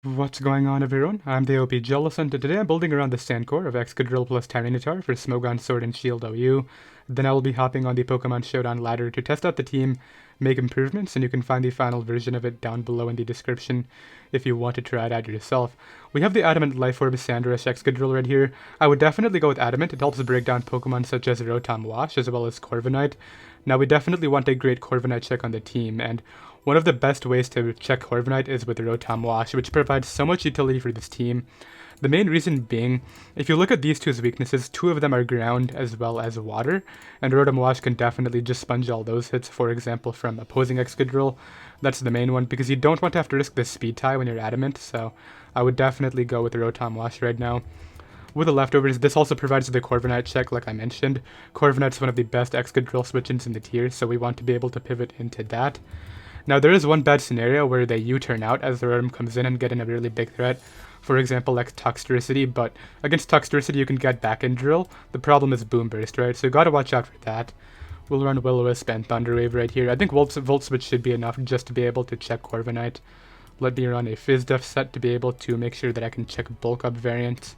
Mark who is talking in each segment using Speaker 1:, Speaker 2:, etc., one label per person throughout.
Speaker 1: What's going on, everyone? I'm the OPJellicent, and today I'm building around the Sand Core of Excadrill plus Tyranitar for Smogon Sword and Shield OU. Then I will be hopping on the Pokemon Showdown ladder to test out the team, make improvements, and you can find the final version of it down below in the description if you want to try it out yourself. We have the Adamant Life Orb Sandrush Excadrill right here. I would definitely go with Adamant. It helps break down Pokemon such as Rotom-Wash as well as Corviknight. Now we definitely want a great Corviknight check on the team, and one of the best ways to check Corviknight is with Rotom-Wash, which provides so much utility for this team. The main reason being, if you look at these two's weaknesses, two of them are ground as well as water, and Rotom-Wash can definitely just sponge all those hits, for example, from opposing Excadrill. That's the main one, because you don't want to have to risk the speed tie when you're adamant, so I would definitely go with Rotom-Wash right now. With the leftovers, this also provides the Corviknight check, like I mentioned. Corviknight's one of the best Excadrill switch-ins in the tier, so we want to be able to pivot into that. Now, there is one bad scenario where they U-turn out as the Rotom comes in and get in a really big threat. For example, like Toxtricity, but against Toxtricity you can get back in Drill. The problem is Boom Burst, right? So you gotta watch out for that. We'll run Will-O-Wisp and Thunder Wave right here. I think Volt Switch should be enough just to be able to check Corviknight. Let me run a Fizz Def set to be able to make sure that I can check Bulk Up variants.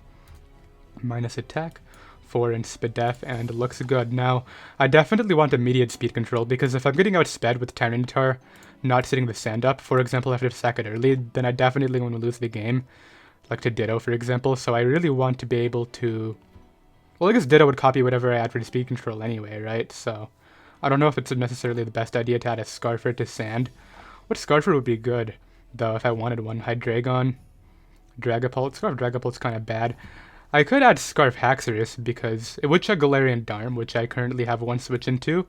Speaker 1: Minus attack. 4 in speed def, and it looks good. Now, I definitely want immediate speed control, because if I'm getting outsped with Tyranitar not sitting the sand up, for example, if I have to sack it early, then I definitely want to lose the game, like to Ditto, for example, so I really want to be able to... Well, I guess Ditto would copy whatever I add for speed control anyway, right? So, I don't know if it's necessarily the best idea to add a Scarfer to sand. What Scarfer would be good, though, if I wanted one? Hydreigon, Dragapult. Scarf Dragapult's kind of bad. I could add Scarf Haxorus because it would check Galarian Darm, which I currently have one switch into,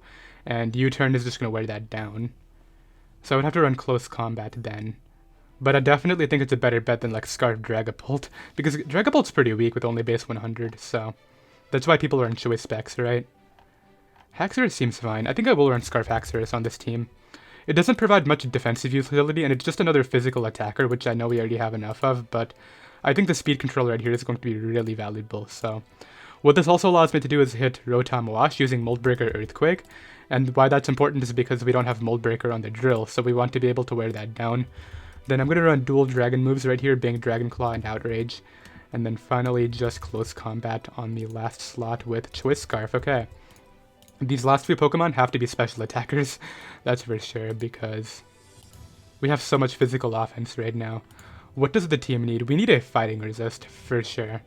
Speaker 1: and U-turn is just going to wear that down. So I would have to run Close Combat then. But I definitely think it's a better bet than like Scarf Dragapult, because Dragapult's pretty weak with only base 100, so that's why people run Choice Specs, right? Haxorus seems fine. I think I will run Scarf Haxorus on this team. It doesn't provide much defensive utility, and it's just another physical attacker, which I know we already have enough of, but I think the speed control right here is going to be really valuable. So what this also allows me to do is hit Rotom-Wash using Mold Breaker Earthquake, and why that's important is because we don't have Mold Breaker on the drill, so we want to be able to wear that down. Then I'm going to run dual dragon moves right here, being Dragon Claw and Outrage, and then finally just Close Combat on the last slot with Choice Scarf. Okay. These last few Pokemon have to be special attackers, that's for sure, because we have so much physical offense right now. What does the team need? We need a fighting resist, for sure.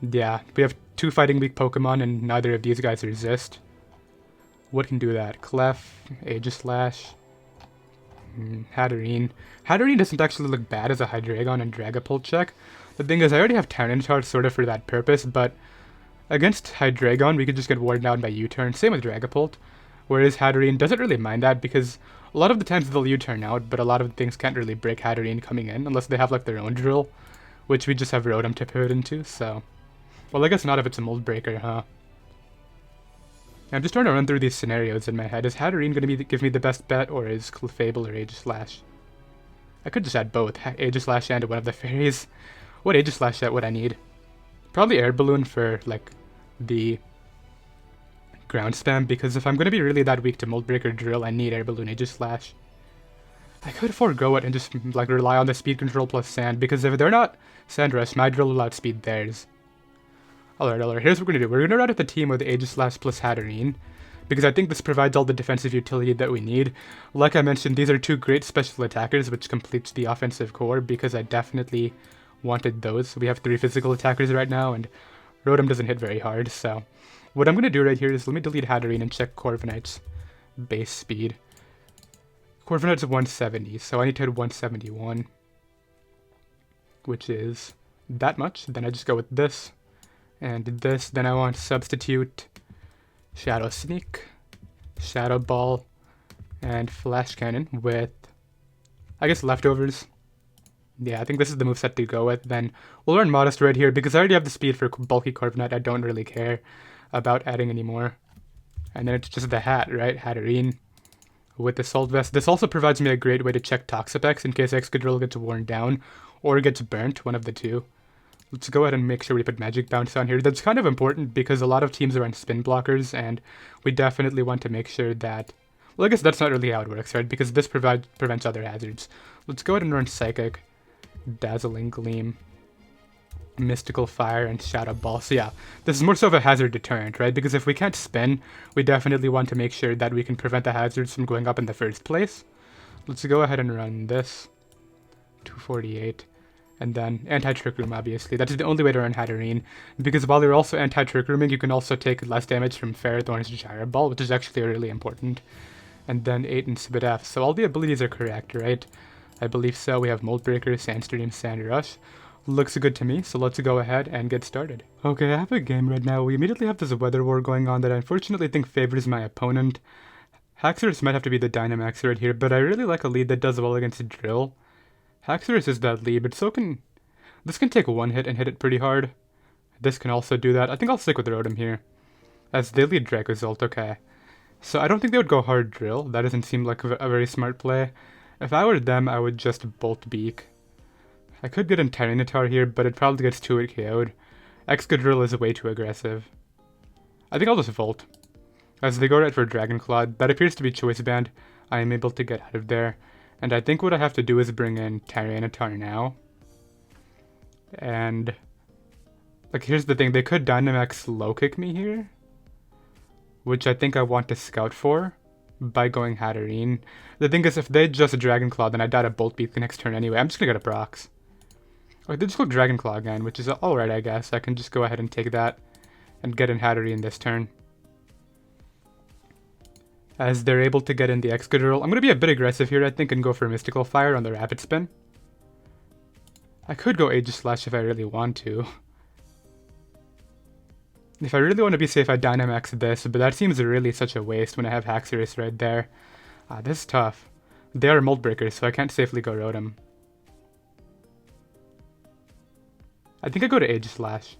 Speaker 1: Yeah, we have two fighting weak Pokemon and neither of these guys resist. What can do that? Clef, Aegislash, Hatterene. Hatterene doesn't actually look bad as a Hydreigon and Dragapult check. The thing is, I already have Tyranitar sort of for that purpose, but against Hydreigon, we could just get worn down by U-turn. Same with Dragapult. Whereas Hatterene doesn't really mind that because a lot of the times they'll U-turn out, but a lot of things can't really break Hatterene coming in unless they have like their own drill, which we just have Rotom to pivot into, so... Well, I guess not if it's a Mold Breaker, huh? I'm just trying to run through these scenarios in my head. Is Hatterene going to give me the best bet, or is Clefable or Aegislash? I could just add both, Aegislash and one of the fairies. What Aegislash set would I need? Probably Air Balloon for, like, the ground spam, because if I'm going to be really that weak to Mold Breaker Drill, I need Air Balloon Aegislash. I could forego it and just, like, rely on the speed control plus sand, because if they're not Sand Rush, my drill will outspeed theirs. Alright, here's what we're going to do. We're going to run out the team with Aegislash plus Hatterene, because I think this provides all the defensive utility that we need. Like I mentioned, these are two great special attackers, which completes the offensive core, because I definitely wanted those. We have 3 physical attackers right now, and Rotom doesn't hit very hard, so... What I'm going to do right here is let me delete Hatterene and check Corviknight's base speed. Corviknight's 170, so I need to hit 171, which is that much. Then I just go with this and this. Then I want to substitute Shadow Sneak, Shadow Ball, and Flash Cannon with, I guess, Leftovers. Yeah, I think this is the moveset to go with. Then we'll run Modest right here because I already have the speed for bulky Corviknight. I don't really care about adding any more. And then it's just the hat, right? Hatterene with the Salt Vest. This also provides me a great way to check Toxapex in case Excadrill gets worn down or gets burnt, one of the two. Let's go ahead and make sure we put Magic Bounce on here. That's kind of important because a lot of teams are on spin blockers, and we definitely want to make sure that... Well, I guess that's not really how it works, right? Because this prevents other hazards. Let's go ahead and run Psychic Dazzling Gleam, Mystical Fire, and Shadow Ball. So yeah, this is more so of a hazard deterrent, right? Because if we can't spin, we definitely want to make sure that we can prevent the hazards from going up in the first place. Let's go ahead and run this. 248. And then Anti-Trick Room, obviously. That's the only way to run Hatterene, because while you're also Anti-Trick Rooming, you can also take less damage from Ferrothorn's Gyro Ball, which is actually really important. And then 8 and Spit F. So all the abilities are correct, right? I believe so. We have Mold Breaker, Sandstream, Sand Rush. Looks good to me, so let's go ahead and get started. Okay, I have a game right now. We immediately have this Weather War going on that I unfortunately think favors my opponent. Haxorus might have to be the Dynamax right here, but I really like a lead that does well against Drill. Haxorus is that lead, but so can... This can take one hit and hit it pretty hard. This can also do that. I think I'll stick with Rotom here, as they lead Dracozolt, okay. So I don't think they would go hard Drill. That doesn't seem like a very smart play. If I were them, I would just Bolt Beak. I could get in Tyranitar here, but it probably gets 2-hit KO'd. Excadrill is way too aggressive. I think I'll just Volt. As they go right for Dragon Claw, that appears to be Choice Band. I am able to get out of there. And I think what I have to do is bring in Tyranitar now. And... like, here's the thing. They could Dynamax low kick me here, which I think I want to scout for by going Hatterene. The thing is, if they just Dragon Claw, then I die to Bolt Beak the next turn anyway. I'm just gonna get a Prox. Oh, they just go Dragon Claw again, which is alright, I guess. I can just go ahead and take that and get in Hatterene this turn. As they're able to get in the Excadrill. I'm going to be a bit aggressive here, I think, and go for Mystical Fire on the Rapid Spin. I could go Aegislash if I really want to. If I really want to be safe, I Dynamax this, but that seems really such a waste when I have Haxorus right there. This is tough. They are Mold Breakers, so I can't safely go Rotom. I think I go to Aegislash.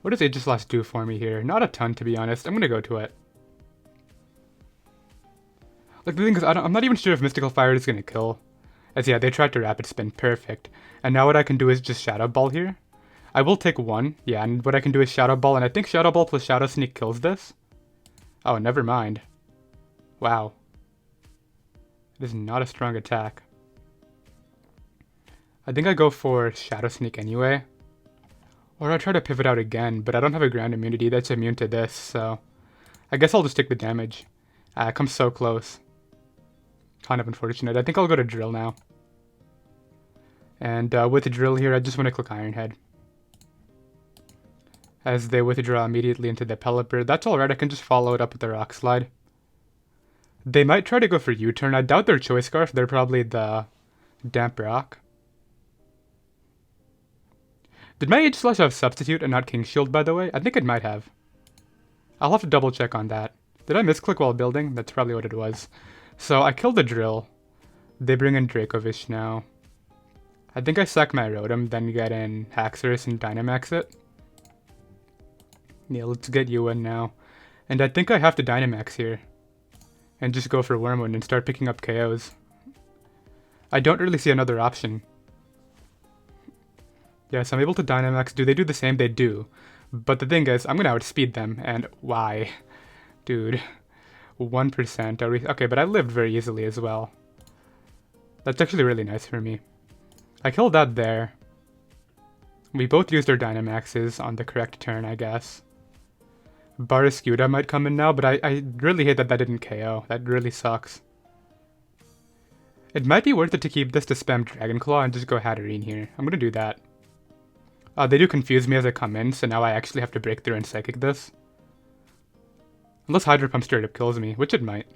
Speaker 1: What does Aegislash do for me here? Not a ton, to be honest. I'm going to go to it. Like, the thing is, I'm not even sure if Mystical Fire is going to kill. As yeah, they tried to Rapid Spin. Perfect. And now what I can do is just Shadow Ball here. I will take one. Yeah, and what I can do is Shadow Ball, and I think Shadow Ball plus Shadow Sneak kills this. Oh, never mind. Wow. It is not a strong attack. I think I go for Shadow Sneak anyway. Or I try to pivot out again, but I don't have a ground immunity that's immune to this, so... I guess I'll just take the damage. It comes so close. Kind of unfortunate. I think I'll go to Drill now. And with Drill here, I just want to click Iron Head. As they withdraw immediately into the Pelipper. That's alright, I can just follow it up with the Rock Slide. They might try to go for U-turn. I doubt they're Choice Scarf. They're probably the Damp Rock. Did my Aegislash have Substitute and not King Shield, by the way? I think it might have. I'll have to double check on that. Did I misclick while building? That's probably what it was. So I killed the Drill. They bring in Dracovish now. I think I sack my Rotom, then get in Haxorus and Dynamax it. Yeah, let's get you in now. And I think I have to Dynamax here. And just go for Wormwood and start picking up KOs. I don't really see another option. Yes, I'm able to Dynamax. Do they do the same? They do. But the thing is, I'm going to outspeed them. And why? Dude. 1%. Okay, but I lived very easily as well. That's actually really nice for me. I killed that there. We both used our Dynamaxes on the correct turn, I guess. Barraskewda might come in now, but I really hate that didn't KO. That really sucks. It might be worth it to keep this to spam Dragon Claw and just go Hatterene here. I'm going to do that. They do confuse me as I come in, so now I actually have to break through and Psychic this. Unless Hydro Pump straight up kills me, which it might.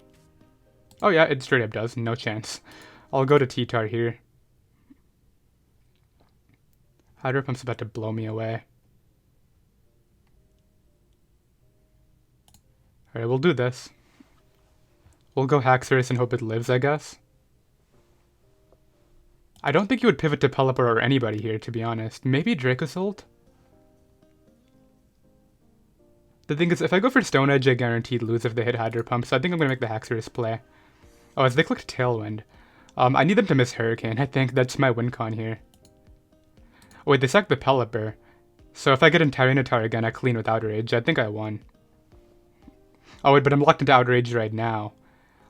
Speaker 1: Oh yeah, it straight up does. No chance. I'll go to T-Tar here. Hydro Pump's about to blow me away. Alright, we'll do this. We'll go Haxorus and hope it lives, I guess. I don't think you would pivot to Pelipper or anybody here, to be honest. Maybe Dracozolt? The thing is, if I go for Stone Edge, I guaranteed lose if they hit Hydro Pump, so I think I'm going to make the Haxorus play. Oh, as they clicked Tailwind. I need them to miss Hurricane. I think that's my win con here. Oh, wait, they sacked the Pelipper. So if I get in Tyranitar again, I clean with Outrage. I think I won. Oh, wait, but I'm locked into Outrage right now.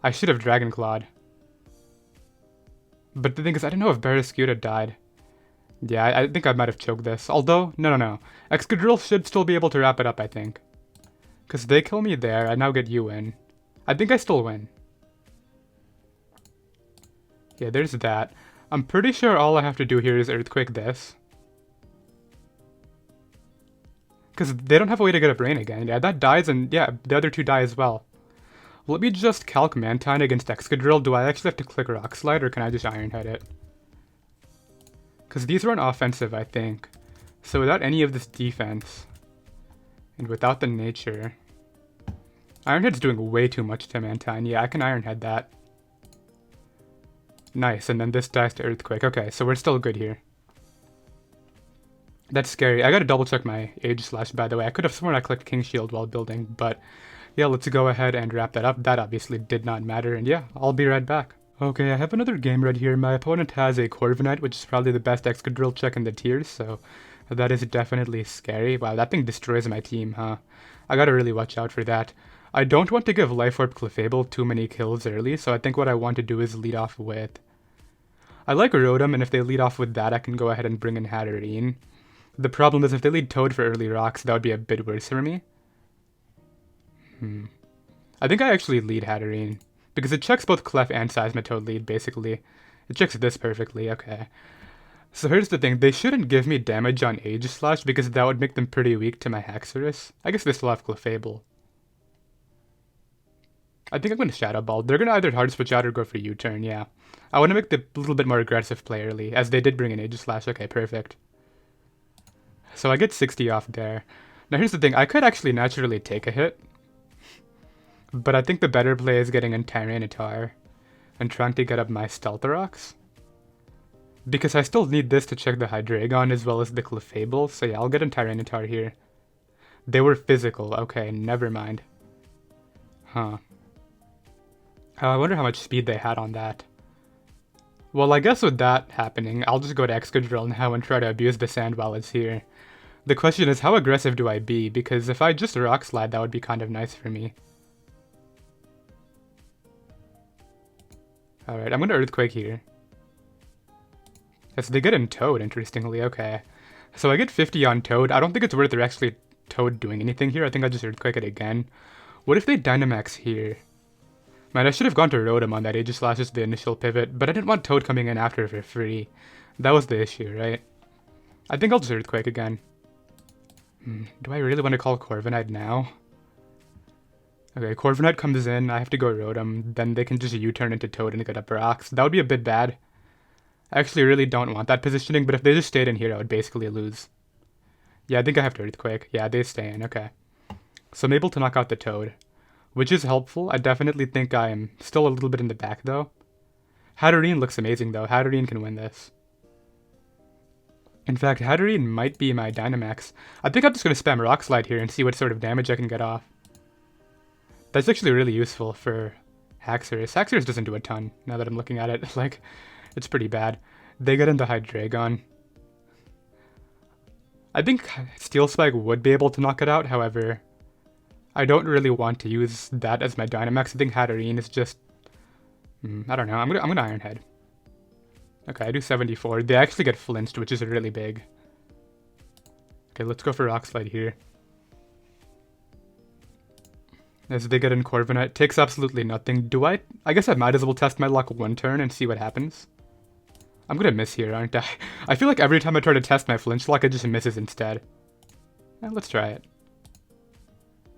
Speaker 1: I should have Dragon Clawed. But the thing is, I don't know if Barraskewda died. Yeah, I think I might have choked this. Although, no. Excadrill should still be able to wrap it up, I think. Because they kill me there, I now get you in. I think I still win. Yeah, there's that. I'm pretty sure all I have to do here is Earthquake this. Because they don't have a way to get a Brain again. Yeah, that dies, and yeah, the other two die as well. Let me just Calc Mantine against Excadrill. Do I actually have to click Rock Slide, or can I just Iron Head it? Because these run offensive, I think. So without any of this defense, and without the nature, Iron Head's doing way too much to Mantine. Yeah, I can Iron Head that. Nice, and then this dies to Earthquake. Okay, so we're still good here. That's scary. I gotta double check my Aegislash, by the way. I could have sworn I clicked King Shield while building, but yeah, let's go ahead and wrap that up. That obviously did not matter, and yeah, I'll be right back. Okay, I have another game right here. My opponent has a Corviknight, which is probably the best Excadrill check in the tiers, so that is definitely scary. Wow, that thing destroys my team, huh? I gotta really watch out for that. I don't want to give Life Orb Clefable too many kills early, so I think what I want to do is lead off with... I like Rotom, and if they lead off with that, I can go ahead and bring in Hatterene. The problem is if they lead Toad for early rocks, that would be a bit worse for me. I think I actually lead Hatterene, because it checks both Clef and Seismitoad lead, basically. It checks this perfectly, okay. So here's the thing, they shouldn't give me damage on Aegislash, because that would make them pretty weak to my Haxorus. I guess they still have Clefable. I think I'm going to Shadow Ball. They're going to either hard switch out or go for U-turn, yeah. I want to make the little bit more aggressive play early, as they did bring in Aegislash. Okay, perfect. So I get 60 off there. Now here's the thing, I could actually naturally take a hit. But I think the better play is getting in Tyranitar and trying to get up my Stealth Rocks. Because I still need this to check the Hydreigon as well as the Clefable, so yeah, I'll get in Tyranitar here. They were physical, okay, never mind. Huh. I wonder how much speed they had on that. Well, I guess with that happening, I'll just go to Excadrill now and try to abuse the sand while it's here. The question is, how aggressive do I be? Because if I just Rock Slide, that would be kind of nice for me. Alright, I'm going to Earthquake here. Yes, they get in Toad, interestingly, okay. So I get 50 on Toad. I don't think it's worth actually Toad doing anything here. I think I'll just Earthquake it again. What if they Dynamax here? Man, I should have gone to Rotom on that Aegislash as the initial pivot, but I didn't want Toad coming in after for free. That was the issue, right? I think I'll just Earthquake again. Do I really want to call Corviknight now? Okay, Corviknight comes in, I have to go Rotom, then they can just U-turn into Toad and get up rocks. That would be a bit bad. I actually really don't want that positioning, but if they just stayed in here, I would basically lose. Yeah, I think I have to Earthquake. Yeah, they stay in, okay. So I'm able to knock out the Toad, which is helpful. I definitely think I am still a little bit in the back, though. Hatterene looks amazing, though. Hatterene can win this. In fact, Hatterene might be my Dynamax. I think I'm just going to spam Rock Slide here and see what sort of damage I can get off. That's actually really useful for Haxorus. Haxorus doesn't do a ton, now that I'm looking at it. Like, it's pretty bad. They get into Hydreigon. I think Steel Spike would be able to knock it out, however, I don't really want to use that as my Dynamax. I think Hatterene is just... I don't know, I'm gonna Iron Head. Okay, I do 74. They actually get flinched, which is really big. Okay, let's go for Rock Slide here. As they get in Corviknight, takes absolutely nothing. Do I guess I might as well test my luck one turn and see what happens. I'm gonna miss here, aren't I? I feel like every time I try to test my flinch luck, it just misses instead. Let's try it.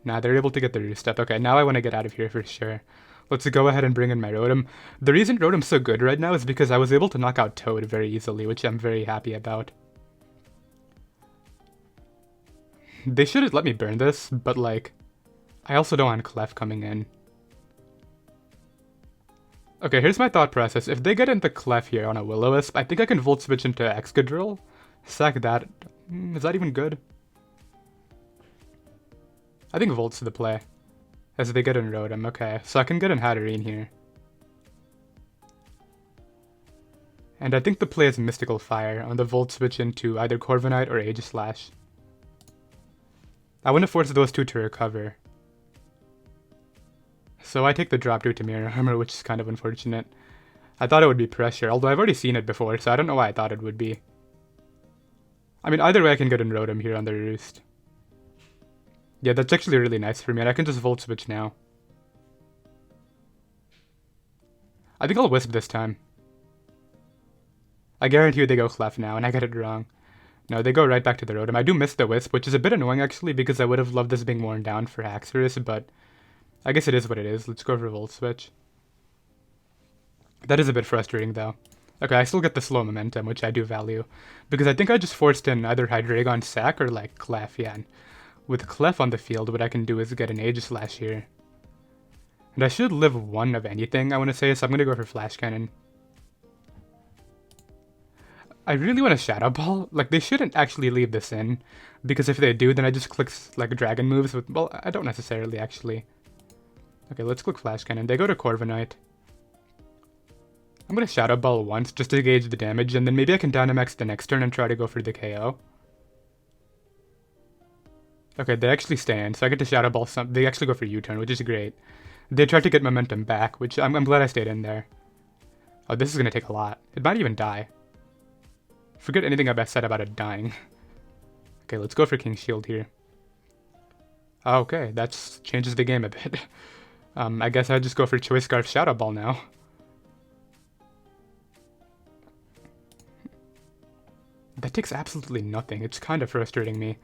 Speaker 1: Nah, they're able to get the Roost Step. Okay, now I want to get out of here for sure. Let's go ahead and bring in my Rotom. The reason Rotom's so good right now is because I was able to knock out Toad very easily, which I'm very happy about. They should have let me burn this, but like, I also don't want Clef coming in. Okay, here's my thought process. If they get into Clef here on a Will-O-Wisp, I think I can Volt Switch into Excadrill. Sack that. Is that even good? I think Volt's the play. As they get in Rotom, okay. So I can get in Hatterene here. And I think the play is Mystical Fire on the Volt Switch into either Corviknight or Aegislash. I want to force those two to recover. So I take the drop due to Mirror Armor, which is kind of unfortunate. I thought it would be pressure, although I've already seen it before, so I don't know why I thought it would be. I mean, either way I can get in Rotom here on the Roost. Yeah, that's actually really nice for me, and I can just Volt Switch now. I think I'll Wisp this time. I guarantee you they go Clef now, and I get it wrong. No, they go right back to the Rotom. I do miss the Wisp, which is a bit annoying actually, because I would have loved this being worn down for Haxorus, but I guess it is what it is. Let's go for Volt Switch. That is a bit frustrating though. Okay, I still get the slow momentum, which I do value, because I think I just forced in either Hydreigon Sack or like Clef, yeah. And with Clef on the field, what I can do is get an Aegislash here. And I should live one of anything, I want to say, so I'm going to go for Flash Cannon. I really want a Shadow Ball. Like, they shouldn't actually leave this in, because if they do, then I just click, like, Dragon moves with... Well, I don't necessarily, actually. Okay, let's click Flash Cannon. They go to Corviknight. I'm going to Shadow Ball once, just to gauge the damage, and then maybe I can Dynamax the next turn and try to go for the KO. Okay, they actually stay in, so I get to Shadow Ball some... They actually go for U-turn, which is great. They tried to get momentum back, which I'm glad I stayed in there. Oh, this is going to take a lot. It might even die. Forget anything I've said about it dying. Okay, let's go for King Shield here. Okay, that changes the game a bit. I guess I just go for Choice Scarf Shadow Ball now. That takes absolutely nothing. It's kind of frustrating me.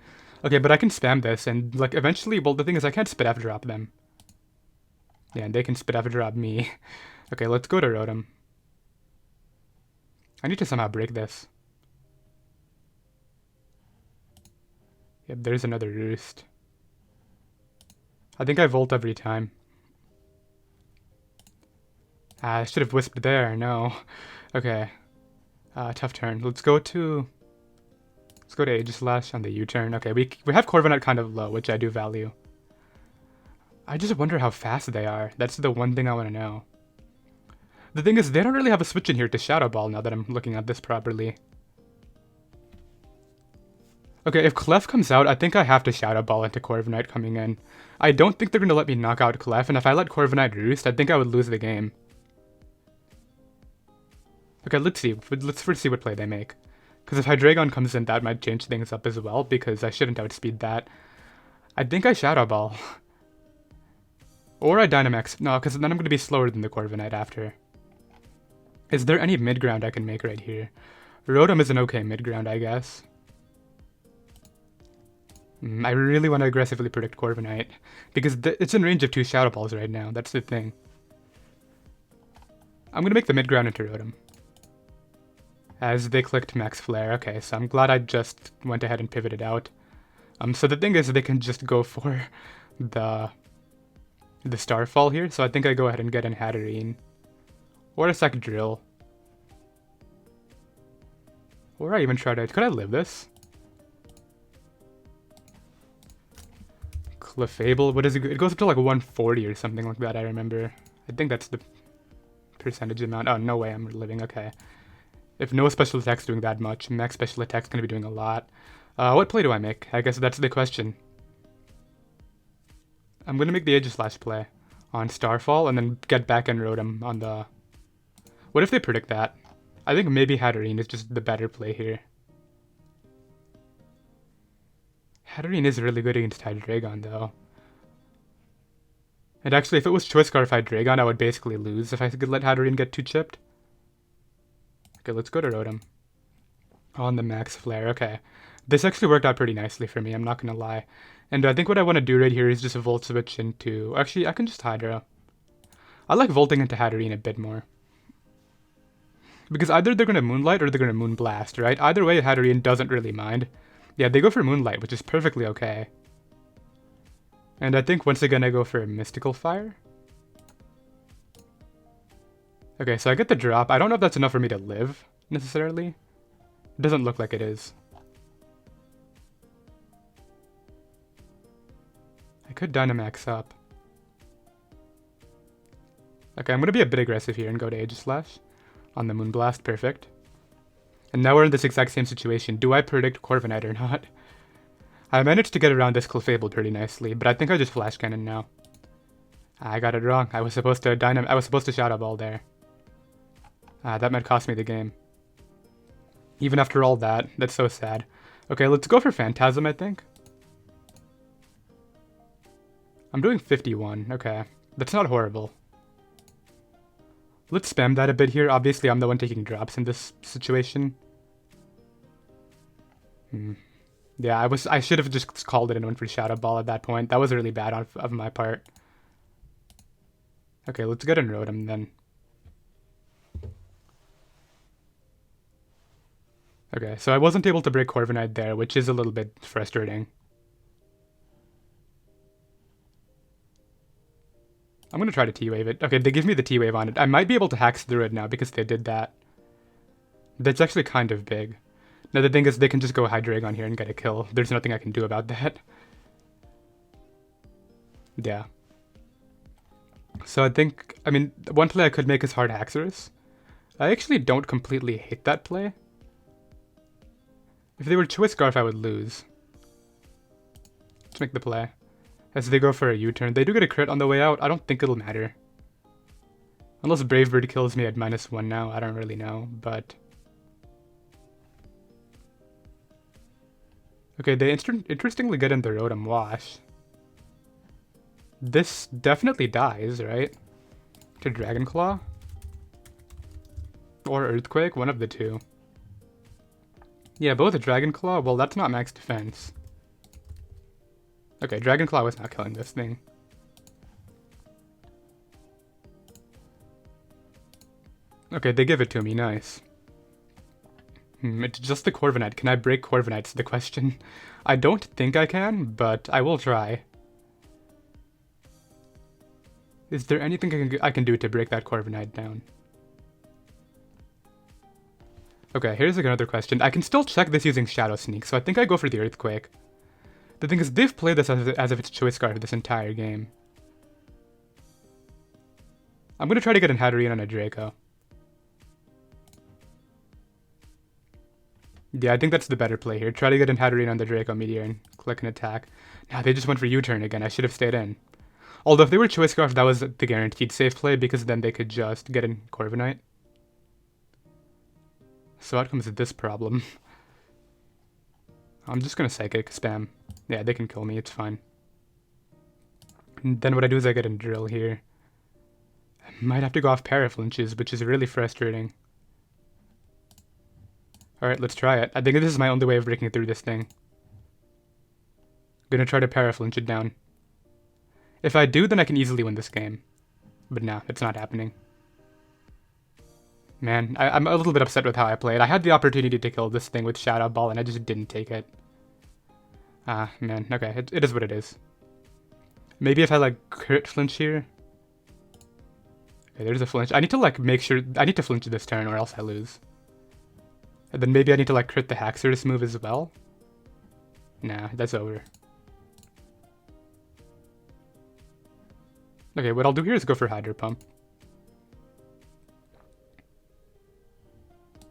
Speaker 1: Okay, but I can spam this, and like eventually, well, the thing is I can't Spit F drop them. Yeah, and they can Spit F drop me. Okay, let's go to Rotom. I need to somehow break this. Yep, there's another Roost. I think I Volt every time. I should have Wisped there, no. Okay. Tough turn. Let's go to Aegislash on the U-turn. Okay, we have Corviknight kind of low, which I do value. I just wonder how fast they are. That's the one thing I want to know. The thing is, they don't really have a switch in here to Shadow Ball now that I'm looking at this properly. Okay, if Clef comes out, I think I have to Shadow Ball into Corviknight coming in. I don't think they're going to let me knock out Clef, and if I let Corviknight Roost, I think I would lose the game. Okay, let's see. Let's first see what play they make. Because if Hydreigon comes in, that might change things up as well, because I shouldn't outspeed that. I think I Shadow Ball. Or I Dynamax. No, because then I'm going to be slower than the Corviknight after. Is there any mid-ground I can make right here? Rotom is an okay mid-ground, I guess. I really want to aggressively predict Corviknight, because it's in range of 2 Shadow Balls right now. That's the thing. I'm going to make the mid-ground into Rotom. As they clicked Max Flare. Okay, so I'm glad I just went ahead and pivoted out. So the thing is, they can just go for the Starfall here, so I think I go ahead and get an Hatterene. Or a Excadrill. Or I even try to... Could I live this? Clefable, what is it? It goes up to like 140 or something like that, I remember. I think that's the percentage amount. Oh, no way I'm living, okay. If no special attack's doing that much, max special attack's gonna be doing a lot. What play do I make? I guess that's the question. I'm gonna make the Aegislash play on Starfall and then get back and Rotom on the... What if they predict that? I think maybe Hatterene is just the better play here. Hatterene is really good against Hydreigon though. And actually, if it was Choice Scarf Hydreigon, I would basically lose if I could let Hatterene get 2-chipped. Okay, let's go to Rotom. On the Max Flare, okay. This actually worked out pretty nicely for me, I'm not gonna lie. And I think what I want to do right here is just Volt Switch into... Actually, I can just Hydro. I like Volting into Hatterene a bit more. Because either they're gonna Moonlight or they're gonna Moonblast, right? Either way, Hatterene doesn't really mind. Yeah, they go for Moonlight, which is perfectly okay. And I think once again I go for Mystical Fire. Okay, so I get the drop. I don't know if that's enough for me to live, necessarily. It doesn't look like it is. I could Dynamax up. Okay, I'm going to be a bit aggressive here and go to Aegislash on the Moonblast. Perfect. And now we're in this exact same situation. Do I predict Corviknight or not? I managed to get around this Clefable pretty nicely, but I think I just Flash Cannon now. I got it wrong. I was supposed to Shadow Ball there. That might cost me the game. Even after all that, that's so sad. Okay, let's go for Phantasm, I think. I'm doing 51, okay. That's not horrible. Let's spam that a bit here. Obviously, I'm the one taking drops in this situation. Yeah, I should have just called it and went for Shadow Ball at that point. That was really bad of my part. Okay, let's get in Rotom then. Okay, so I wasn't able to break Corviknight there, which is a little bit frustrating. I'm going to try to T-Wave it. Okay, they give me the T-Wave on it. I might be able to Hax through it now because they did that. That's actually kind of big. Now the thing is, they can just go Hydreigon here and get a kill. There's nothing I can do about that. Yeah. So I think, I mean, one play I could make is Hard Haxorus. I actually don't completely hate that play. If they were Choice Scarf, I would lose. Let's make the play. As they go for a U-turn. They do get a crit on the way out. I don't think it'll matter. Unless Brave Bird kills me at -1 now. I don't really know, but... Okay, they interestingly get in the Rotom-Wash. This definitely dies, right? To Dragon Claw? Or Earthquake, one of the two. Yeah, both a Dragon Claw? Well, that's not max defense. Okay, Dragon Claw was not killing this thing. Okay, they give it to me, nice. It's just the Corviknight. Can I break Corviknight is the question. I don't think I can, but I will try. Is there anything I can do to break that Corviknight down? Okay, here's another question. I can still check this using Shadow Sneak, so I think I go for the Earthquake. The thing is, they've played this as if it's Choice Scarf this entire game. I'm going to try to get an Hatterene on a Draco. Yeah, I think that's the better play here. Try to get an Hatterene on the Draco Meteor and click an attack. Nah, they just went for U-turn again. I should have stayed in. Although if they were Choice Scarf, that was the guaranteed safe play, because then they could just get in Corviknight. So out comes this problem. I'm just gonna Psychic spam. Yeah, they can kill me, it's fine. And then what I do is I get in Drill here. I might have to go off Paraflinches, which is really frustrating. Alright, let's try it. I think this is my only way of breaking through this thing. Gonna try to Paraflinch it down. If I do, then I can easily win this game. But nah, it's not happening. Man, I'm a little bit upset with how I played. I had the opportunity to kill this thing with Shadow Ball, and I just didn't take it. Ah, man. Okay, it is what it is. Maybe if I, like, crit flinch here. Okay, there's a flinch. I need to, like, make sure... I need to flinch this turn, or else I lose. And then maybe I need to, like, crit the Haxorus move as well. Nah, that's over. Okay, what I'll do here is go for Hydro Pump.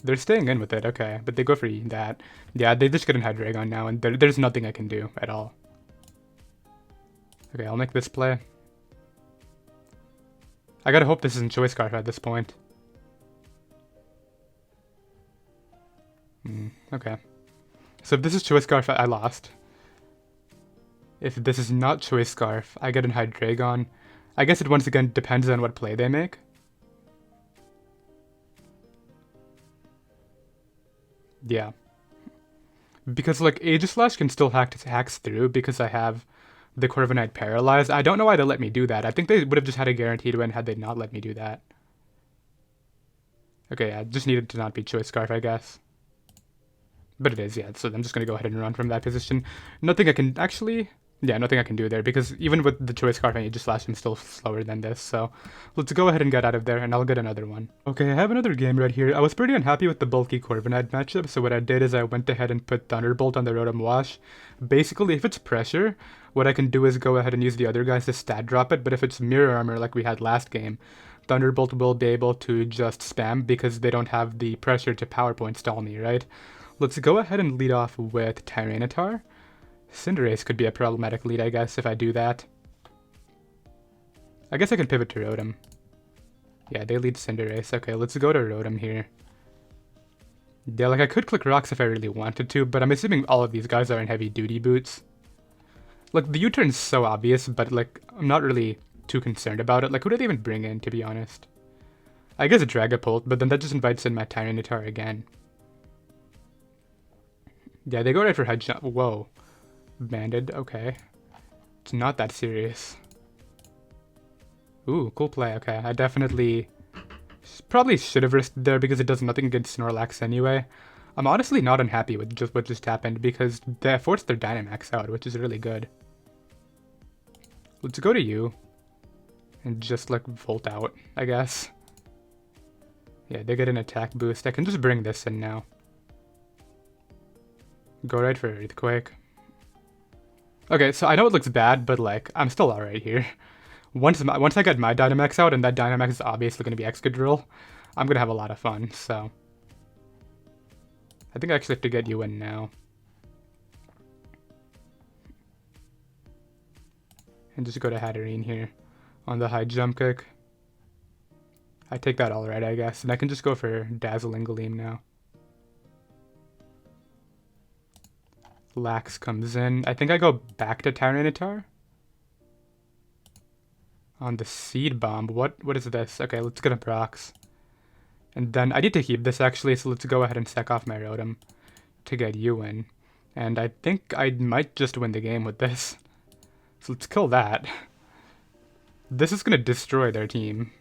Speaker 1: They're staying in with it, okay, but they go for that. Yeah, they just get in Hydreigon now, and there's nothing I can do at all. Okay, I'll make this play. I gotta hope this isn't Choice Scarf at this point. Okay. So if this is Choice Scarf, I lost. If this is not Choice Scarf, I get in Hydreigon. I guess it once again depends on what play they make. Yeah. Because, like, Aegislash can still hacks through because I have the Corviknight paralyzed. I don't know why they let me do that. I think they would have just had a guaranteed win had they not let me do that. Okay, I just needed to not be Choice Scarf, I guess. But it is, yeah, so I'm just going to go ahead and run from that position. Nothing I can actually... Yeah, nothing I can do there, because even with the Choice Scarf and Aegislash, I'm still slower than this, so let's go ahead and get out of there, and I'll get another one. Okay, I have another game right here. I was pretty unhappy with the bulky Corviknight matchup, so what I did is I went ahead and put Thunderbolt on the Rotom-Wash. Basically, if it's pressure, what I can do is go ahead and use the other guys to stat drop it, but if it's Mirror Armor like we had last game, Thunderbolt will be able to just spam because they don't have the pressure to PowerPoint stall me, right? Let's go ahead and lead off with Tyranitar. Cinderace could be a problematic lead, I guess, if I do that. I guess I can pivot to Rotom. Yeah, they lead Cinderace. Okay, let's go to Rotom here. Yeah, like I could click rocks if I really wanted to, but I'm assuming all of these guys are in heavy duty boots. Like, the U-turn's so obvious, but like, I'm not really too concerned about it. Like, who do they even bring in, to be honest? I guess a Dragapult, but then that just invites in my Tyranitar again. Yeah, they go right for head jump. Whoa. Banded, okay. It's not that serious. Ooh, cool play, okay. I definitely probably should have risked there because it does nothing against Snorlax anyway. I'm honestly not unhappy with just what just happened because they forced their Dynamax out, which is really good. Let's go to you and just like Volt out, I guess. Yeah, they get an attack boost. I can just bring this in now. Go right for Earthquake. Okay, so I know it looks bad, but like, I'm still alright here. Once I get my Dynamax out, and that Dynamax is obviously going to be Excadrill, I'm going to have a lot of fun, so. I think I actually have to get you in now. And just go to Hatterene here on the high jump kick. I take that all right, I guess, and I can just go for Dazzling Gleam now. Lax comes in. I think I go back to Tyranitar. On the Seed Bomb. What is this? Okay, let's get a Brox. And then I need to keep this actually, so let's go ahead and sack off my Rotom to get you in. And I think I might just win the game with this. So let's kill that. This is gonna destroy their team.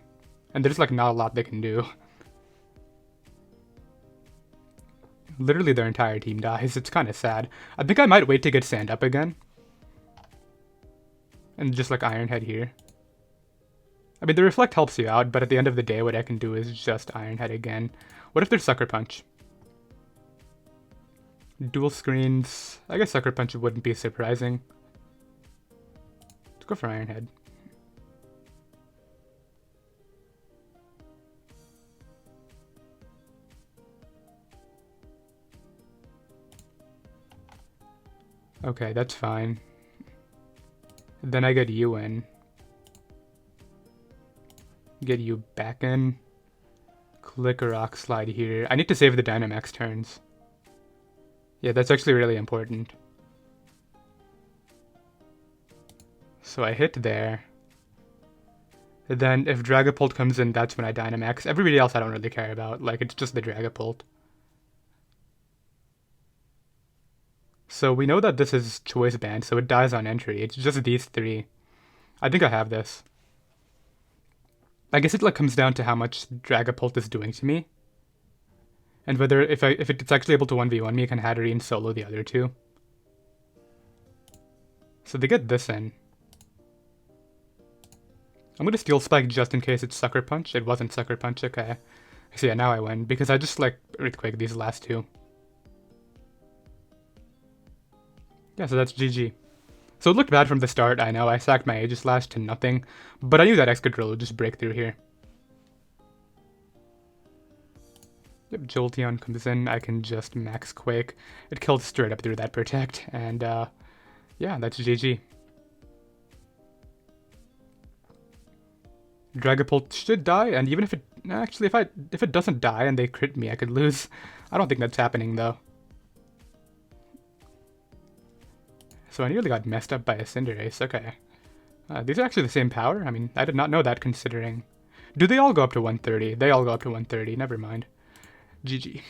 Speaker 1: And there's like not a lot they can do. Literally their entire team dies. It's kind of sad. I think I might wait to get Sand up again. And just like Iron Head here. I mean, the Reflect helps you out, but at the end of the day, what I can do is just Iron Head again. What if there's Sucker Punch? Dual screens. I guess Sucker Punch wouldn't be surprising. Let's go for Iron Head. Okay, that's fine. Then I get you in. Get you back in. Click a Rock Slide here. I need to save the Dynamax turns. Yeah, that's actually really important. So I hit there. And then if Dragapult comes in, that's when I Dynamax. Everybody else I don't really care about. Like, it's just the Dragapult. So we know that this is Choice Band, so it dies on entry. It's just these three. I think I have this. I guess it like comes down to how much Dragapult is doing to me. And whether if it's actually able to 1v1 me, I can Hatterene solo the other two. So they get this in. I'm gonna Steel Spike just in case it's Sucker Punch. It wasn't Sucker Punch, okay. So yeah, now I win, because I just like Earthquake these last two. Yeah, so that's GG. So it looked bad from the start, I know. I sacked my Aegislash to nothing, but I knew that Excadrill would just break through here. Yep, Jolteon comes in, I can just Max Quake. It killed straight up through that Protect, and yeah, that's GG. Dragapult should die, and even if it... Actually, if it doesn't die and they crit me, I could lose. I don't think that's happening, though. So I nearly got messed up by a Cinderace, okay. These are actually the same power? I mean, I did not know that considering... Do they all go up to 130? They all go up to 130, never mind. GG.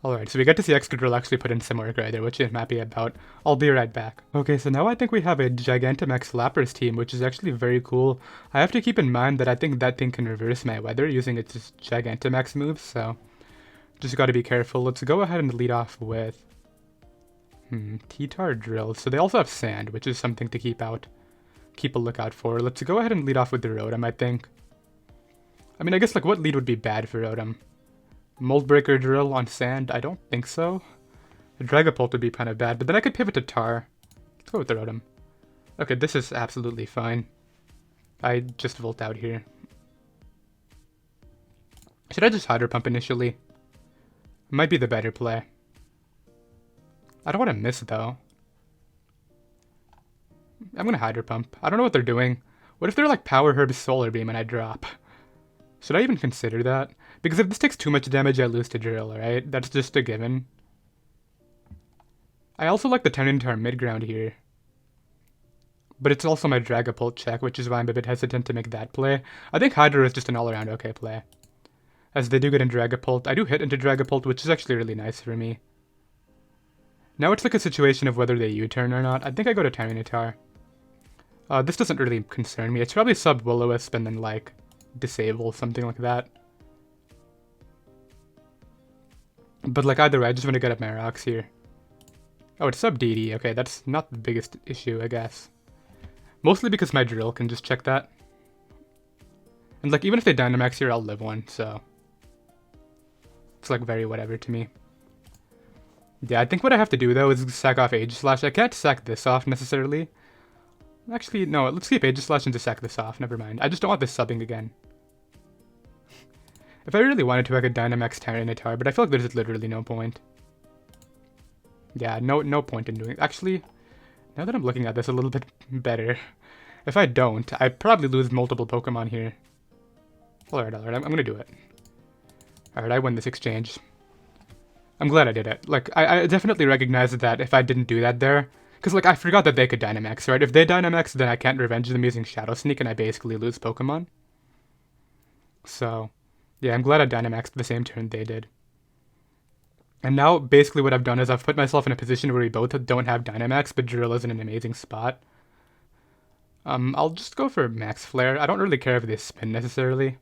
Speaker 1: Alright, so we get to see Excadrill actually put in some work right there, which I'm happy about. I'll be right back. Okay, so now I think we have a Gigantamax Lapras team, which is actually very cool. I have to keep in mind that I think that thing can reverse my weather using its Gigantamax moves, so... Just gotta be careful. Let's go ahead and lead off with... T-Tar Drill. So they also have Sand, which is something to keep a lookout for. Let's go ahead and lead off with the Rotom, I think. I mean, I guess, like, what lead would be bad for Rotom? Mold Breaker Drill on Sand? I don't think so. A Dragapult would be kind of bad, but then I could pivot to Tar. Let's go with the Rotom. Okay, this is absolutely fine. I just Volt out here. Should I just Hydro Pump initially? Might be the better play. I don't want to miss, though. I'm going to Hydro Pump. I don't know what they're doing. What if they're like Power Herb Solar Beam and I drop? Should I even consider that? Because if this takes too much damage, I lose to Drill, right? That's just a given. I also like the Tyranitar mid-ground here. But it's also my Dragapult check, which is why I'm a bit hesitant to make that play. I think Hydro is just an all-around okay play. As they do get in Dragapult. I do hit into Dragapult, which is actually really nice for me. Now it's like a situation of whether they U-turn or not. I think I go to Tyranitar. This doesn't really concern me. It's probably sub Will-O-Wisp and then like disable, something like that. But like either way, I just want to get up my rocks here. Oh, it's sub DD. Okay, that's not the biggest issue, I guess. Mostly because my Drill can just check that. And like even if they Dynamax here, I'll live one, so it's like very whatever to me. Yeah, I think what I have to do though is sack off Aegislash. I can't sack this off necessarily. Actually, no, let's keep Aegislash and just sack this off. Never mind. I just don't want this subbing again. If I really wanted to, I could Dynamax Tyranitar, but I feel like there's literally no point. Yeah, no point in doing it. Actually, now that I'm looking at this a little bit better, if I don't, I probably lose multiple Pokemon here. Alright, I'm gonna do it. Alright, I win this exchange. I'm glad I did it. Like, I definitely recognize that if I didn't do that there, because, like, I forgot that they could Dynamax, right? If they Dynamax, then I can't revenge them using Shadow Sneak, and I basically lose Pokemon. So, yeah, I'm glad I Dynamaxed the same turn they did. And now, basically what I've done is I've put myself in a position where we both don't have Dynamax, but Drill is in an amazing spot. I'll just go for Max Flare. I don't really care if they spin necessarily.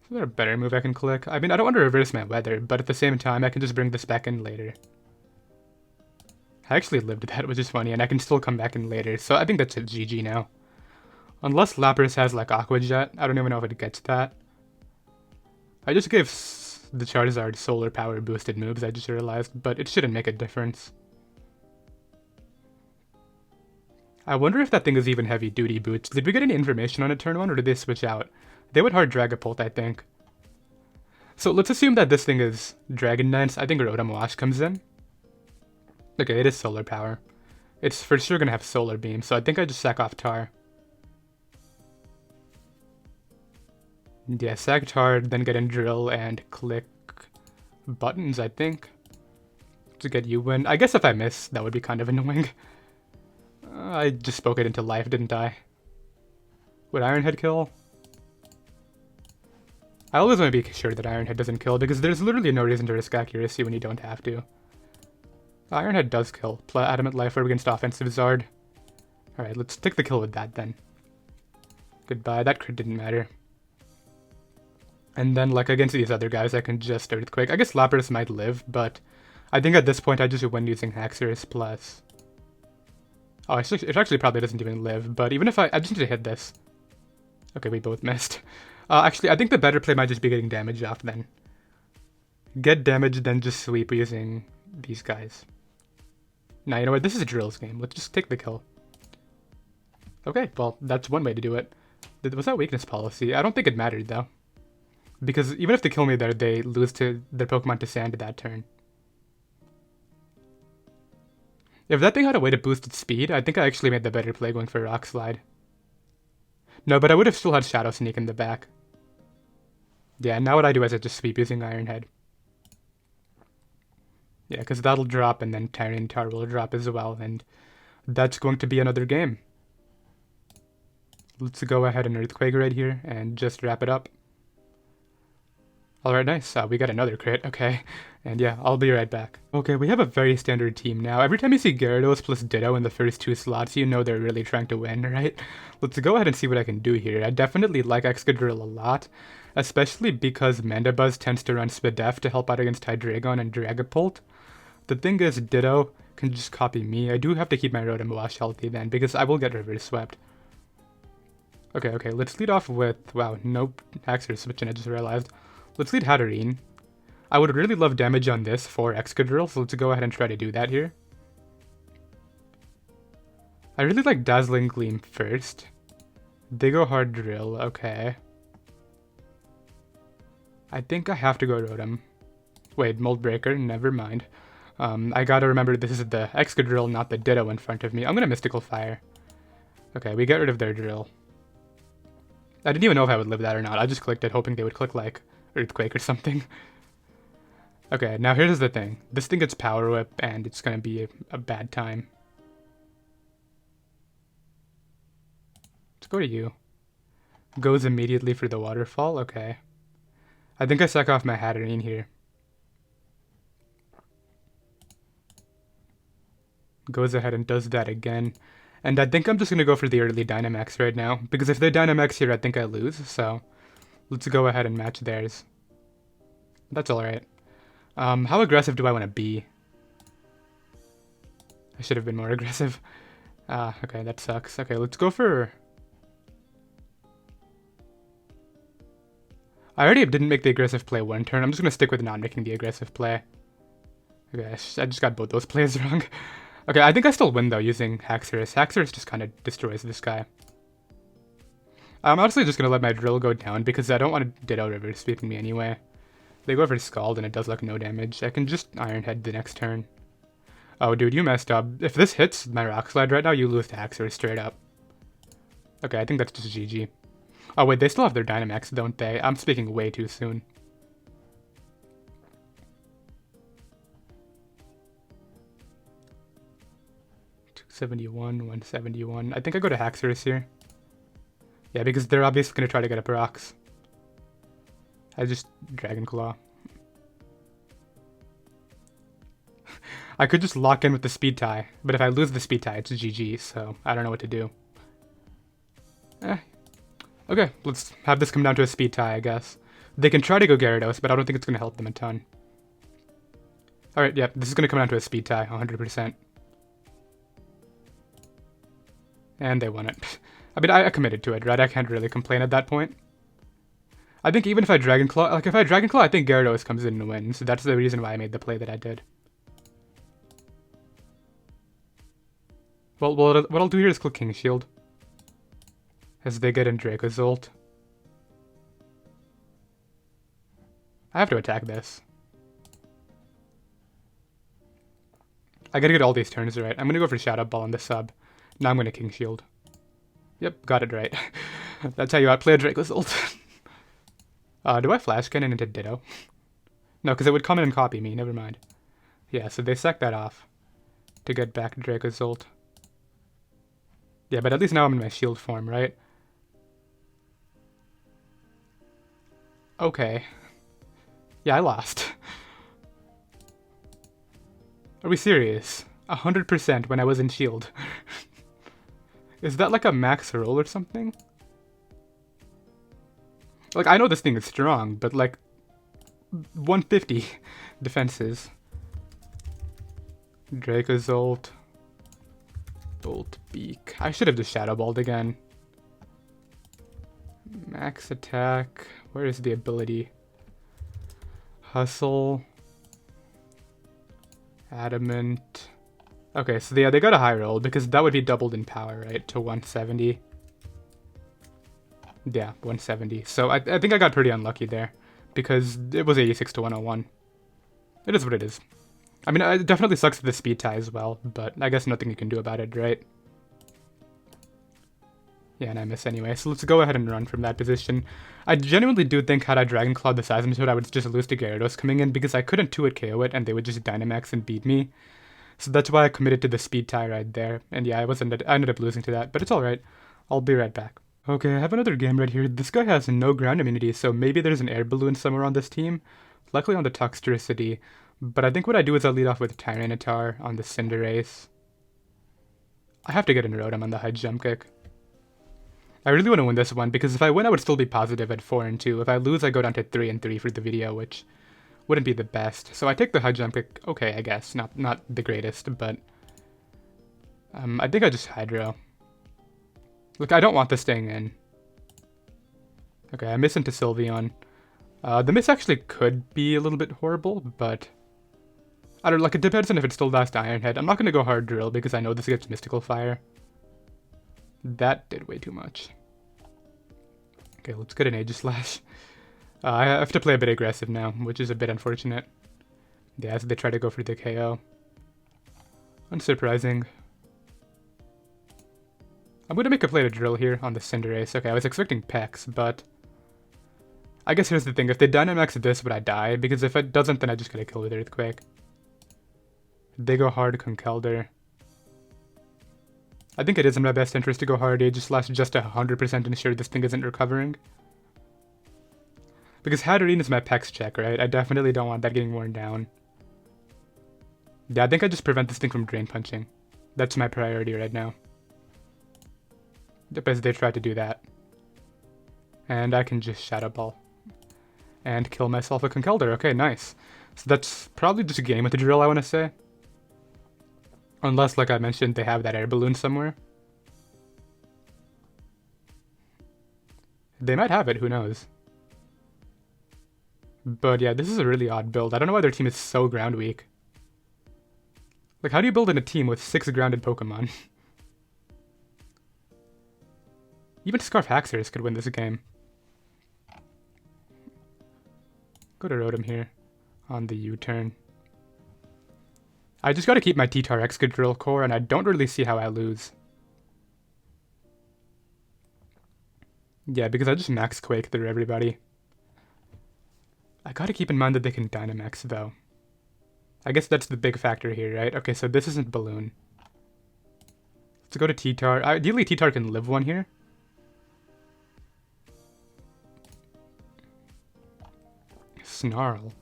Speaker 1: Is there a better move I can click? I mean, I don't want to reverse my weather, but at the same time, I can just bring this back in later. I actually lived that, which is funny, and I can still come back in later, so I think that's a GG now. Unless Lapras has, like, Aqua Jet. I don't even know if it gets that. I just gave the Charizard Solar Power boosted moves, I just realized, but it shouldn't make a difference. I wonder if that thing is even heavy duty boots. Did we get any information on it turn 1, or did they switch out? They would hard Dragapult, I think. So let's assume that this thing is Dragon Dance. I think Rotom-Wash comes in. Okay, it is Solar Power. It's for sure gonna have Solar Beam, so I think I just sack off Tar. Yeah, sack Tar, then get in Drill and click buttons, I think, to get you win. I guess if I miss, that would be kind of annoying. I just spoke it into life, didn't I? Would Iron Head kill? I always want to be sure that Iron Head doesn't kill, because there's literally no reason to risk accuracy when you don't have to. Iron Head does kill. Adamant Life Orb against offensive Zard. Alright, let's take the kill with that then. Goodbye, that crit didn't matter. And then, like, against these other guys, I can just Earthquake. I guess Lapras might live, but I think at this point I just win using Haxorus plus... Oh, it actually probably doesn't even live, but even if I just need to hit this. Okay, we both missed. Actually, I think the better play might just be getting damage off then. Get damage, then just sweep using these guys. Now, you know what? This is a Drill's game. Let's just take the kill. Okay, well, that's one way to do it. Was that weakness policy? I don't think it mattered, though. Because even if they kill me there, they lose to their Pokemon to Sand that turn. If that thing had a way to boost its speed, I think I actually made the better play going for Rock Slide. No, but I would have still had Shadow Sneak in the back. Yeah, now what I do is I just sweep using Iron Head. Yeah, because that'll drop, and then Tyranitar will drop as well, and that's going to be another game. Let's go ahead and Earthquake right here, and just wrap it up. Alright, nice. We got another crit, okay. And yeah, I'll be right back. Okay, we have a very standard team now. Every time you see Gyarados plus Ditto in the first 2 slots, you know they're really trying to win, right? Let's go ahead and see what I can do here. I definitely like Excadrill a lot, especially because Mandibuzz tends to run Spadef to help out against Hydreigon and Dragapult. The thing is, Ditto can just copy me. I do have to keep my Rotom-Wash healthy then, because I will get reverse swept. Okay, let's lead off with... Wow, no Haxorus switching, I just realized. Let's lead Hatterene. I would really love damage on this for Excadrill, so let's go ahead and try to do that here. I really like Dazzling Gleam first. They go Hard Drill, okay. I think I have to go Rotom. Wait, Mold Breaker, never mind. I gotta remember this is the Excadrill, not the Ditto in front of me. I'm gonna Mystical Fire. Okay, we get rid of their drill. I didn't even know if I would live that or not. I just clicked it hoping they would click like Earthquake or something. Okay, now here's the thing. This thing gets Power Whip and it's gonna be a bad time. Let's go to you. Goes immediately for the waterfall, okay. I think I sack off my Hatterene here. Goes ahead and does that again. And I think I'm just going to go for the early Dynamax right now, because if they Dynamax here, I think I lose, so let's go ahead and match theirs. That's alright. How aggressive do I want to be? I should have been more aggressive. Okay, that sucks. Okay, let's go for... I already didn't make the aggressive play one turn. I'm just going to stick with not making the aggressive play. Okay, I just got both those plays wrong. Okay, I think I still win, though, using Haxorus. Haxorus just kind of destroys this guy. I'm honestly just going to let my drill go down, because I don't want to Ditto River sweeping me anyway. They go for Scald, and it does, like, no damage. I can just Iron Head the next turn. Oh, dude, you messed up. If this hits my Rock Slide right now, you lose to Haxorus straight up. Okay, I think that's just GG. Oh, wait, they still have their Dynamax, don't they? I'm speaking way too soon. $271, 171. I think I go to Haxorus here. Yeah, because they're obviously going to try to get up rocks. I just Dragon Claw. I could just lock in with the Speed Tie, but if I lose the Speed Tie, it's GG, so I don't know what to do. Okay, let's have this come down to a Speed Tie, I guess. They can try to go Gyarados, but I don't think it's going to help them a ton. Alright, yeah, this is going to come down to a Speed Tie, 100%. And they won it. I mean, I committed to it, right? I can't really complain at that point. I think even if I Dragon Claw, like if I Dragon Claw, I think Gyarados comes in and wins. So that's the reason why I made the play that I did. Well, what I'll do here is click King Shield. As they get in Dracozolt. I have to attack this. I gotta get all these turns right. I'm gonna go for Shadow Ball on the sub. Now I'm gonna King Shield. Yep, got it right. That's how you outplay a Dracozolt. Do I Flash Cannon into Ditto? No, because it would come in and copy me. Never mind. Yeah, so they sack that off to get back Dracozolt. Yeah, but at least now I'm in my shield form, right? Okay. Yeah, I lost. Are we serious? 100% when I was in shield. Is that like a max roll or something? Like, I know this thing is strong, but like 150 defenses. Dracozolt. Bolt Beak. I should have just Shadow Balled again. Max attack. Where is the ability? Hustle. Adamant. Okay, so yeah, they got a high roll because that would be doubled in power, right? To 170. Yeah, 170. So I think I got pretty unlucky there because it was 86 to 101. It is what it is. I mean, it definitely sucks with the Speed Tie as well, but I guess nothing you can do about it, right? Yeah, and I miss anyway, so let's go ahead and run from that position. I genuinely do think had I Dragon Clawed the Seismitoad, I would just lose to Gyarados coming in because I couldn't 2-hit KO it and they would just Dynamax and beat me. So that's why I committed to the Speed Tie right there. And yeah, I ended up losing to that, but it's alright. I'll be right back. Okay, I have another game right here. This guy has no ground immunity, so maybe there's an air balloon somewhere on this team. Luckily on the Toxtricity. But I think what I do is I lead off with Tyranitar on the Cinderace. I have to get in Rotom on the high jump kick. I really want to win this one, because if I win I would still be positive at 4-2. If I lose I go down to 3-3 for the video, which wouldn't be the best. So I take the high jump kick, okay I guess, not the greatest, but I think I just Hydro. Look, I don't want this staying in. Okay, I miss into Sylveon. The miss actually could be a little bit horrible, but I don't know, like it depends on if it's still last Iron Head. I'm not going to go hard drill because I know this gets Mystical Fire. That did way too much. Okay, let's get an Aegislash. I have to play a bit aggressive now, which is a bit unfortunate. Yeah, so they try to go for the KO. Unsurprising. I'm gonna make a play to drill here on the Cinderace. Okay, I was expecting Pex, but I guess here's the thing. If they Dynamax this, would I die? Because if it doesn't, then I just get a kill with Earthquake. They go hard, Conkeldurr. I think it is in my best interest to go hard Aegislash just to 100% ensure this thing isn't recovering. Because Hatterene is my Pex check, right? I definitely don't want that getting worn down. Yeah, I think I just prevent this thing from Drain Punching. That's my priority right now. As they try to do that. And I can just Shadow Ball. And kill myself a Conkeldurr. Okay, nice. So that's probably just a game with the drill, I want to say. Unless, like I mentioned, they have that air balloon somewhere. They might have it, who knows. But yeah, this is a really odd build. I don't know why their team is so ground weak. Like, how do you build in a team with 6 grounded Pokemon? Even Scarf Haxorus could win this game. Go to Rotom here on the U-turn. I just gotta keep my T-Tar Excadrill core, and I don't really see how I lose. Yeah, because I just max Quake through everybody. I gotta keep in mind that they can Dynamax, though. I guess that's the big factor here, right? Okay, so this isn't Balloon. Let's go to T-Tar. Ideally, T-Tar can live one here. Snarl.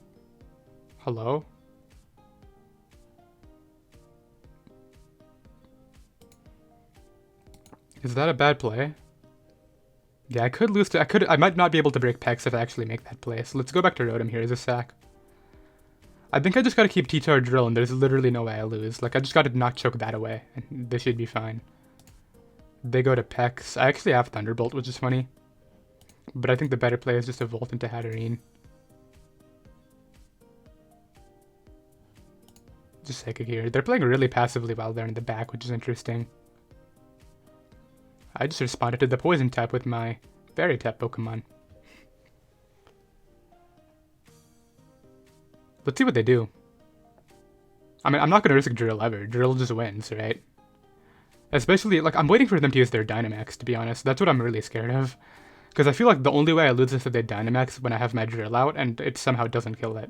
Speaker 1: Hello? Is that a bad play? Yeah, I could lose to... I might not be able to break Pex if I actually make that play. So let's go back to Rotom here as a sack. I think I just gotta keep T-Tar Drill, and there's literally no way I lose. Like, I just gotta not choke that away, and this should be fine. They go to Pex. I actually have Thunderbolt, which is funny. But I think the better play is just to Volt into Hatterene. Just Psychic here. They're playing really passively while they're in the back, which is interesting. I just responded to the Poison type with my Fairy type Pokemon. Let's see what they do. I mean, I'm not going to risk Drill ever. Drill just wins, right? Especially, like, I'm waiting for them to use their Dynamax, to be honest. That's what I'm really scared of. Because I feel like the only way I lose is if they Dynamax when I have my Drill out, and it somehow doesn't kill it.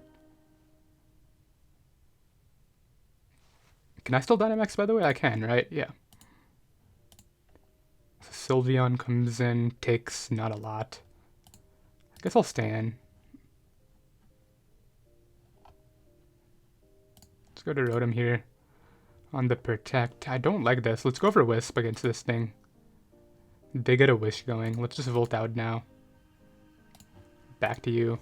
Speaker 1: Can I still Dynamax, by the way? I can, right? Yeah. So Sylveon comes in, takes not a lot. I guess I'll stay in. Let's go to Rotom here on the Protect. I don't like this. Let's go for Wisp against this thing. They get a Wish going. Let's just Volt out now. Back to you.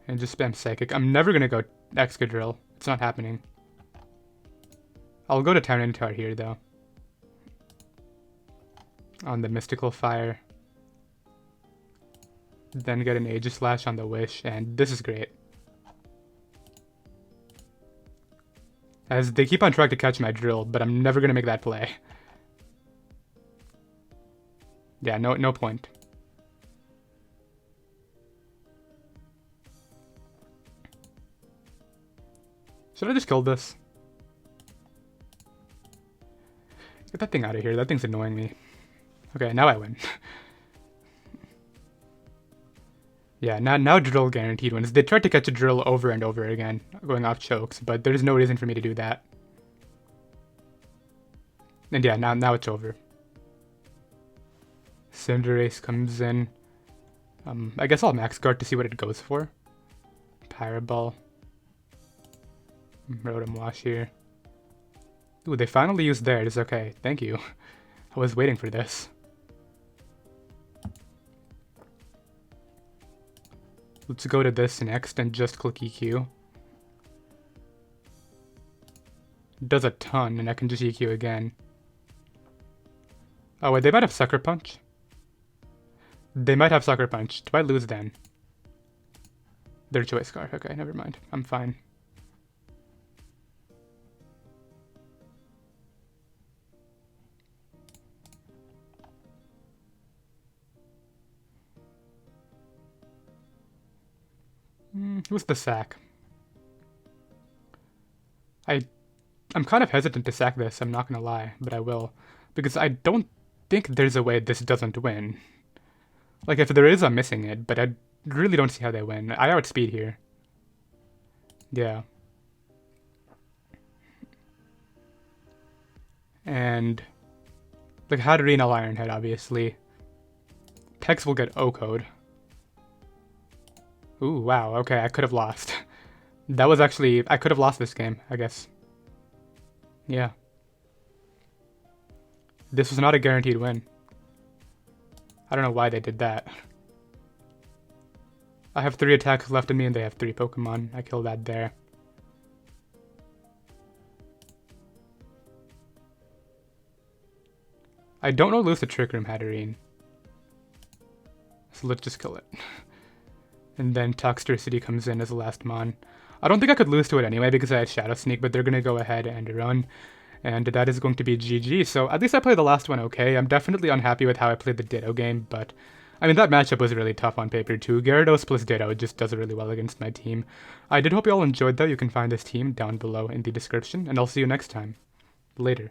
Speaker 1: And just spam Psychic. I'm never going to go Excadrill. It's not happening. I'll go to Tyranitar here, though. On the Mystical Fire. Then get an Aegislash on the Wish, and this is great. As they keep on trying to catch my Drill, but I'm never going to make that play. Yeah, no point. Should I just kill this? Get that thing out of here. That thing's annoying me. Okay, now I win. Yeah, now Drill guaranteed wins. They tried to catch a Drill over and over again, going off chokes, but there's no reason for me to do that. And yeah, now it's over. Cinderace comes in. I guess I'll Max Guard to see what it goes for. Paraball. Rotom-Wash here. Ooh, they finally used theirs. Okay, thank you. I was waiting for this. Let's go to this next and just click EQ. It does a ton, and I can just EQ again. Oh wait, they might have Sucker Punch. They might have Sucker Punch. Do I lose then? Their Choice Scarf. Okay, never mind. I'm fine. Who's the sack? I'm I'm kind of hesitant to sack this, I'm not gonna lie, but I will. Because I don't think there's a way this doesn't win. Like, if there is, I'm missing it, but I really don't see how they win. I outspeed here. Yeah. And like Hatterene, I'll Ironhead, obviously. Pex will get O-Code. Ooh, wow, okay, I could have lost. That was actually... I could have lost this game, I guess. Yeah. This was not a guaranteed win. I don't know why they did that. I have 3 attacks left in me and they have 3 Pokemon. I killed that there. I don't know lose the Trick Room Hatterene. So let's just kill it. And then Toxtricity comes in as the last mon. I don't think I could lose to it anyway because I had Shadow Sneak, but they're going to go ahead and run. And that is going to be GG. So at least I played the last one okay. I'm definitely unhappy with how I played the Ditto game, but I mean, that matchup was really tough on paper too. Gyarados plus Ditto just does really well against my team. I did hope you all enjoyed though. You can find this team down below in the description, and I'll see you next time. Later.